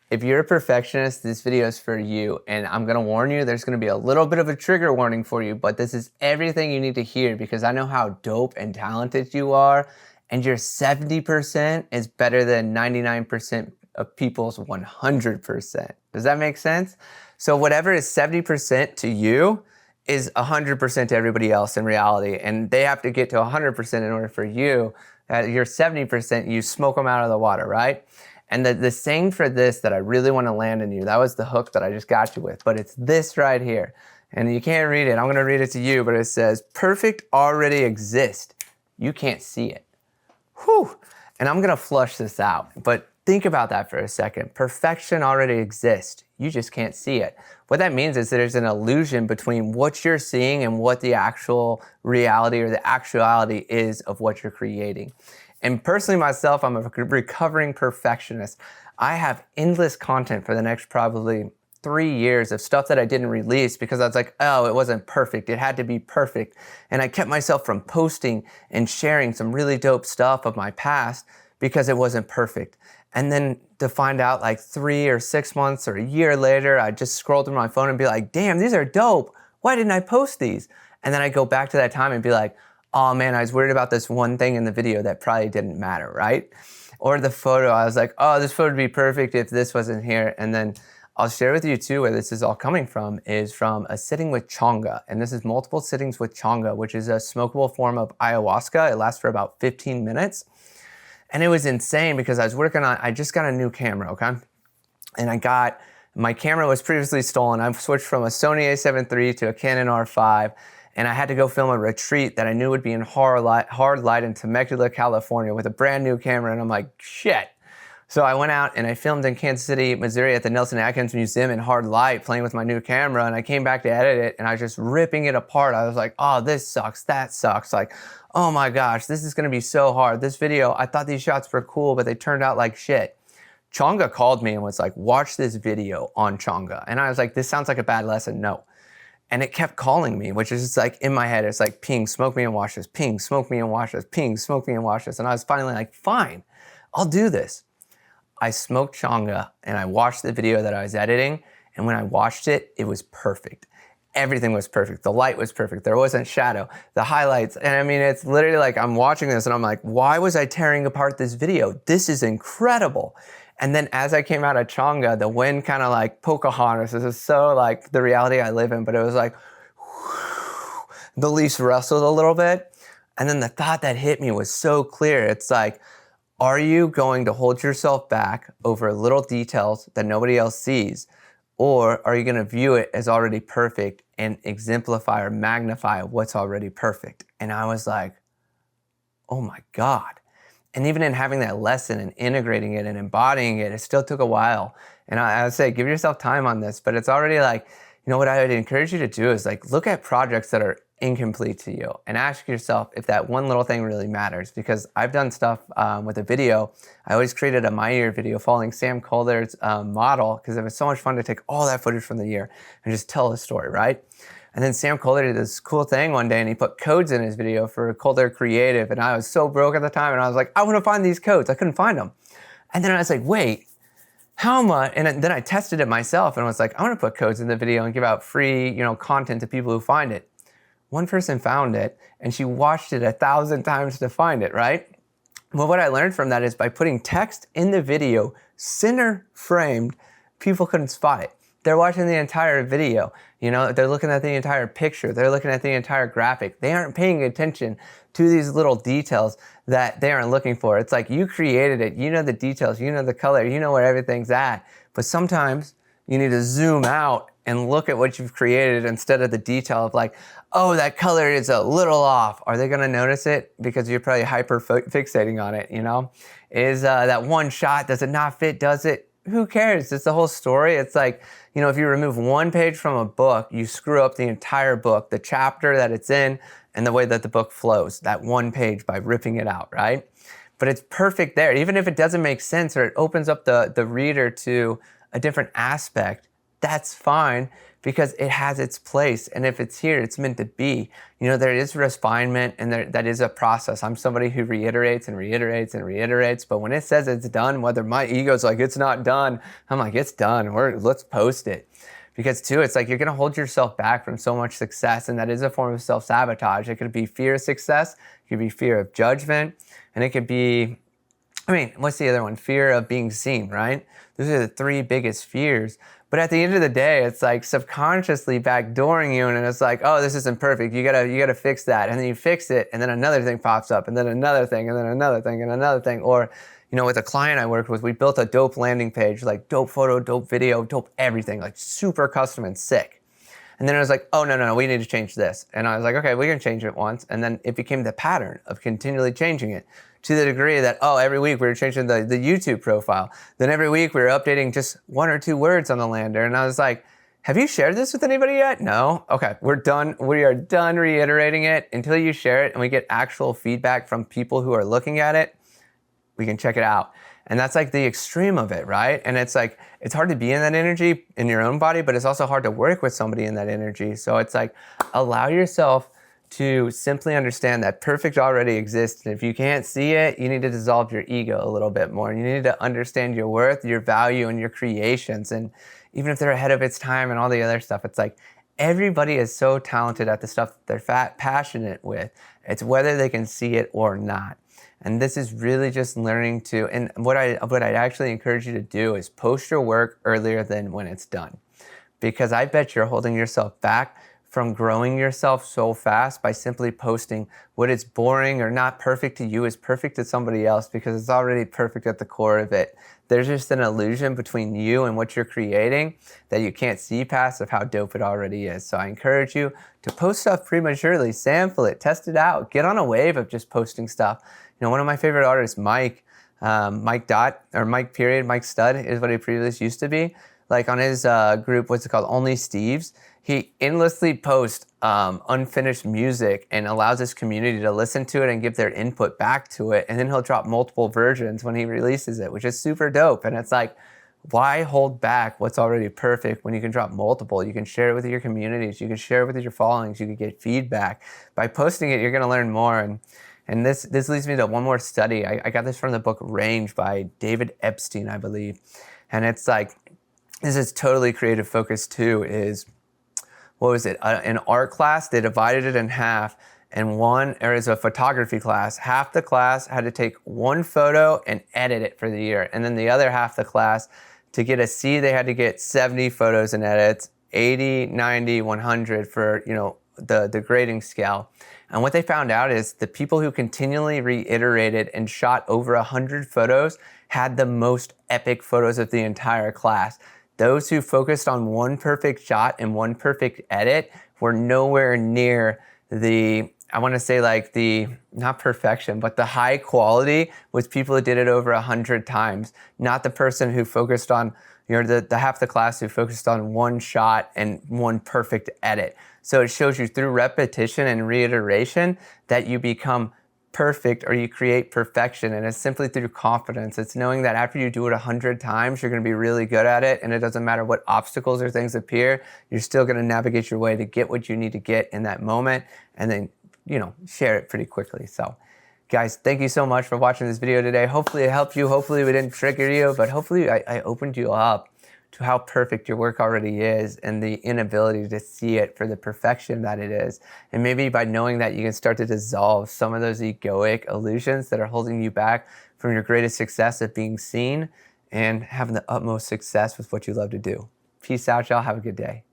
If you're a perfectionist, this video is for you. And I'm going to warn you, there's going to be a little bit of a trigger warning for you, but this is everything you need to hear because I know how dope and talented you are. And your 70% is better than 99% of people's 100%. Does that make sense? So whatever is 70% to you is 100% to everybody else in reality. And they have to get to 100% in order for you. Your 70%, you smoke them out of the water, right? And the saying for this that I really want to land in you, that was the hook that I just got you with, but it's this right here. And you can't read it. I'm going to read it to you, but it says, perfect already exists. You can't see it. Whew. And I'm going to flush this out, but think about that for a second. Perfection already exists. You just can't see it. What that means is that there's an illusion between what you're seeing and what the actual reality or the actuality is of what you're creating. And personally myself, I'm a recovering perfectionist. I have endless content for the next probably 3 years of stuff that I didn't release because I was like, oh, it wasn't perfect. It had to be perfect. And I kept myself from posting and sharing some really dope stuff of my past because it wasn't perfect. And then to find out like 3 or 6 months or a year later, I just scroll through my phone and be like, damn, these are dope. Why didn't I post these? And then I go back to that time and be like, oh man, I was worried about this one thing in the video that probably didn't matter, right? Or the photo, I was like, oh, this photo would be perfect if this wasn't here. And then I'll share with you too where this is all coming from is from a sitting with chonga. And this is multiple sittings with chonga, which is a smokable form of ayahuasca. It lasts for about 15 minutes. And it was insane because I just got a new camera, okay? And my camera was previously stolen. I've switched from a Sony a7 III to a Canon R5. And I had to go film a retreat that I knew would be in hard light in Temecula, California with a brand new camera. And I'm like, shit. So I went out and I filmed in Kansas City, Missouri at the Nelson Atkins Museum in hard light playing with my new camera. And I came back to edit it and I was just ripping it apart. I was like, oh, this sucks. That sucks. Like, oh my gosh, this is going to be so hard. This video, I thought these shots were cool, but they turned out like shit. Chonga called me and was like, watch this video on Chonga. And I was like, this sounds like a bad lesson. No. And it kept calling me, which is just like in my head, it's like ping, smoke me and watch this, ping, smoke me and watch this, ping, smoke me and watch this. And I was finally like, fine, I'll do this. I smoked Chonga and I watched the video that I was editing. And when I watched it, it was perfect. Everything was perfect. The light was perfect. There wasn't shadow, the highlights. And I mean, it's literally like I'm watching this and I'm like, why was I tearing apart this video? This is incredible. And then as I came out of Chonga, the wind kind of like Pocahontas. This is so like the reality I live in, but it was like, whew, the leaves rustled a little bit. And then the thought that hit me was so clear. It's like, are you going to hold yourself back over little details that nobody else sees? Or are you going to view it as already perfect and exemplify or magnify what's already perfect? And I was like, oh my God. And even in having that lesson and integrating it and embodying it, it still took a while. And I would say, give yourself time on this, but it's already like, you know, what I would encourage you to do is like, look at projects that are incomplete to you and ask yourself if that one little thing really matters. Because I've done stuff with a video. I always created a My Year video following Sam Calder's model because it was so much fun to take all that footage from the year and just tell the story, right? And then Sam Calder did this cool thing one day and he put codes in his video for Calder Creative. And I was so broke at the time and I was like, I want to find these codes. I couldn't find them. And then I was like, wait, how much? And then I tested it myself and I was like, I want to put codes in the video and give out free, content to people who find it. One person found it and she watched it 1,000 times to find it, right? Well, what I learned from that is by putting text in the video, center framed, people couldn't spot it. They're watching the entire video. They're looking at the entire picture. They're looking at the entire graphic. They aren't paying attention to these little details that they aren't looking for. It's like you created it. You know the details. You know the color. You know where everything's at. But sometimes you need to zoom out and look at what you've created instead of the detail of like, oh, that color is a little off. Are they going to notice it? Because you're probably hyper fixating on it, Is that one shot, does it not fit? Does it? Who cares? It's the whole story. It's like, if you remove one page from a book, you screw up the entire book, the chapter that it's in, and the way that the book flows, that one page by ripping it out, right? But it's perfect there. Even if it doesn't make sense or it opens up the reader to a different aspect, that's fine because it has its place. And if it's here, it's meant to be. You know, there is refinement and that is a process. I'm somebody who reiterates and reiterates and reiterates, but when it says it's done, whether my ego's like, it's not done, I'm like, it's done, let's post it. Because too, it's like you're gonna hold yourself back from so much success, and that is a form of self-sabotage. It could be fear of success, it could be fear of judgment, and it could be, what's the other one? Fear of being seen, right? Those are the three biggest fears. But at the end of the day, it's like subconsciously backdooring you, and it's like, oh, this isn't perfect. You gotta fix that. And then you fix it, and then another thing pops up, and then another thing, and then another thing, and another thing. Or, you know, with a client I worked with, we built a dope landing page, like dope photo, dope video, dope everything, like super custom and sick. And then I was like, oh, no, we need to change this. And I was like, okay, we can change it once. And then it became the pattern of continually changing it to the degree that, oh, every week we were changing the YouTube profile. Then every week we were updating just 1 or 2 words on the lander. And I was like, have you shared this with anybody yet? No? Okay, we're done. We are done reiterating it until you share it and we get actual feedback from people who are looking at it. We can check it out. And that's like the extreme of it, right? And it's like, it's hard to be in that energy in your own body, but it's also hard to work with somebody in that energy. So it's like, allow yourself to simply understand that perfect already exists. And if you can't see it, you need to dissolve your ego a little bit more. You need to understand your worth, your value, and your creations. And even if they're ahead of its time and all the other stuff, it's like, everybody is so talented at the stuff that they're passionate with. It's whether they can see it or not. And this is really just learning to, and what I'd actually encourage you to do is post your work earlier than when it's done. Because I bet you're holding yourself back from growing yourself so fast by simply posting what is boring or not perfect to you is perfect to somebody else, because it's already perfect at the core of it. There's just an illusion between you and what you're creating that you can't see past of how dope it already is. So I encourage you to post stuff prematurely, sample it, test it out, get on a wave of just posting stuff. You know, one of my favorite artists, Mike Stud is what he previously used to be. Like on his group, what's it called? Only Steve's. He endlessly posts unfinished music and allows his community to listen to it and give their input back to it. And then he'll drop multiple versions when he releases it, which is super dope. And it's like, why hold back what's already perfect when you can drop multiple? You can share it with your communities. You can share it with your followings. You can get feedback. By posting it, you're going to learn more. And this leads me to one more study. I got this from the book Range by David Epstein, I believe. And it's like, this is totally creative focus too, is, what was it? An art class, they divided it in half. And is a photography class. Half the class had to take one photo and edit it for the year. And then the other half the class, to get a C, they had to get 70 photos and edits, 80, 90, 100 for, you know, the grading scale. And what they found out is the people who continually reiterated and shot over 100 photos had the most epic photos of the entire class. Those who focused on one perfect shot and one perfect edit were nowhere near the, I want to say like the, not perfection, but the high quality was people who did it over 100 times, not the person who focused on, you know, the half the class who focused on one shot and one perfect edit. So it shows you through repetition and reiteration that you become perfect or you create perfection. And it's simply through confidence. It's knowing that after you do it 100 times, you're going to be really good at it. And it doesn't matter what obstacles or things appear, you're still going to navigate your way to get what you need to get in that moment. And then, you know, share it pretty quickly. So guys, thank you so much for watching this video today. Hopefully it helped you. Hopefully we didn't trigger you, but hopefully I opened you up to how perfect your work already is and the inability to see it for the perfection that it is. And maybe by knowing that, you can start to dissolve some of those egoic illusions that are holding you back from your greatest success of being seen and having the utmost success with what you love to do. Peace out, y'all. Have a good day.